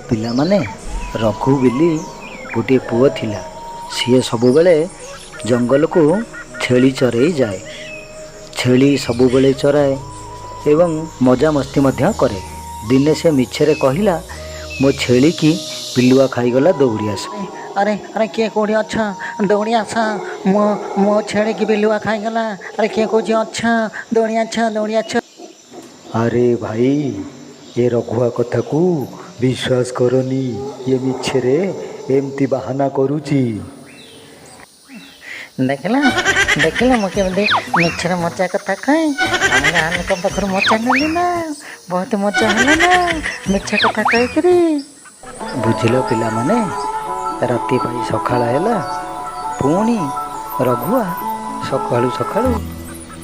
ପିଲାମାନେ, ରଘୁ ବୋଲି ଗୋଟିଏ ପୁଅ ଥିଲା। ସିଏ ସବୁବେଳେ ଜଙ୍ଗଲକୁ ଛେଳି ଚରେଇ ଯାଏ। ଛେଳି ସବୁବେଳେ ଚରାଏ ଏବଂ ମଜାମସ୍ତି ମଧ୍ୟ କରେ। ଦିନେ ସେ ମିଛରେ କହିଲା, ମୋ ଛେଳିକି ବିଲୁଆ ଖାଇଗଲା, ଦୌଡ଼ି ଆସ। अरे अरे किए कौड़ी अच्छा दौड़ी आसा मो छेड़ी की बिलुआ खाईगला। अरे किए कौची अच्छा दौड़ी अच्छा। ଆରେ ଭାଇ, ଏ ରଘୁଆ କଥାକୁ ବିଶ୍ୱାସ କରନି। ଇଏ ମିଛରେ ଏମିତି ବାହାନା କରୁଛି। ଦେଖିଲା ଦେଖିଲା ମୁଁ କେମିତି ମିଛରେ ମଜା କଥା କହେ। ଆମ ଗାଁ ଲୋକ ପାଖରୁ ମଜା ନେଲି ନା, ବହୁତ ମଜା ହେଲା ନା ମିଛ କଥା କହିକିରି। ବୁଝିଲ ପିଲାମାନେ, ରାତି ପାଇଁ ସକାଳ ହେଲା। ପୁଣି ରଘୁଆ ସକାଳୁ ସକାଳୁ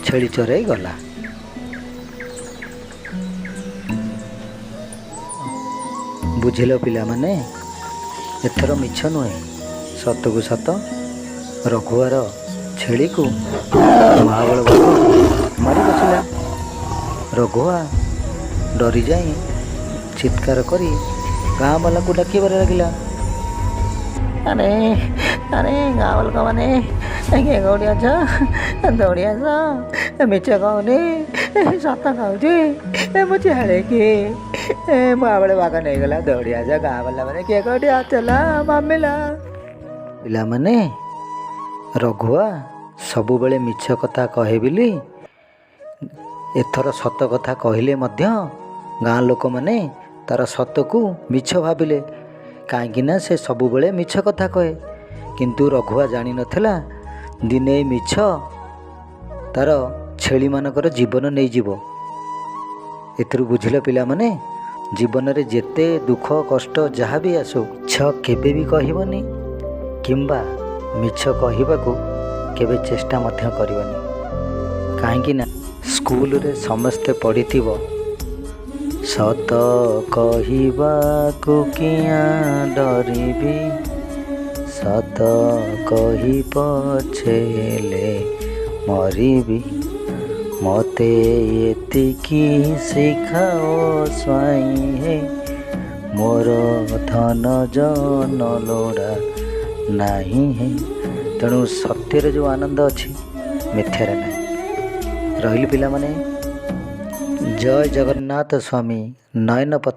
ଛେଳି ଚରେଇ ଗଲା। ବୁଝିଲ ପିଲାମାନେ, ଏଥର ମିଛ ନୁହେଁ, ସତକୁ ସତ ରଘୁଆର ଛେଳିକୁ ମହାବଳ ବାଘ ମାରି ବସିଲା। ରଘୁଆ ଡରିଯାଇ ଚିତ୍କାର କରି ଗାଁ ବାଲାକୁ ଡାକିବାରେ ଲାଗିଲା। अरे अरे गाँव लोक मैंने किए कौड़ी अछ दौड़ी आस मिछ कहूनी सत कहूँ मु छेड़े कि मुआबड़े बाघ नहीं गला दौड़ी आस गाँ वाला मैंने किए कौड़ी चला मामिला। ପିଲାମାନେ, ରଘୁଆ ସବୁବେଳେ ମିଛ କଥା କହେ ବୋଲି ଏଥର ସତ କଥା କହିଲେ ମଧ୍ୟ ଗାଁ ଲୋକମାନେ ତାର ସତକୁ ମିଛ ଭାବିଲେ। କାହିଁକିନା ସେ ସବୁବେଳେ ମିଛ କଥା କହେ। କିନ୍ତୁ ରଘୁଆ ଜାଣିନଥିଲା, ଦିନେ ମିଛ ତାର ଛେଳିମାନଙ୍କର ଜୀବନ ନେଇଯିବ। ଏଥିରୁ ବୁଝିଲ ପିଲାମାନେ, ଜୀବନରେ ଯେତେ ଦୁଃଖ କଷ୍ଟ ଯାହା ବି ଆସୁ, ମିଛ କେବେ ବି କହିବନି କିମ୍ବା ମିଛ କହିବାକୁ କେବେ ଚେଷ୍ଟା ମଧ୍ୟ କରିବନି। କାହିଁକିନା ସ୍କୁଲରେ ସମସ୍ତେ ପଢ଼ିଥିବ, ସତ କହିବାକୁ କିଆଁ ଡରିବି, ସତ କହି ପଛେଲେ ମରିବି। ମୋତେ ଏତିକି ଶିଖାଅ ସ୍ୱାଇଁ ହେ, ମୋର ଧନ ଜନ ଲୋଡ଼ା ନାହିଁ ହେ। ତେଣୁ ସତ୍ୟରେ ଯେଉଁ ଆନନ୍ଦ ଅଛି, ମିଥ୍ୟାରେ ନାହିଁ। ରହିଲି ପିଲାମାନେ। ଜୟ ଜଗନ୍ନାଥ ସ୍ୱାମୀ ନୟନ ପଥ।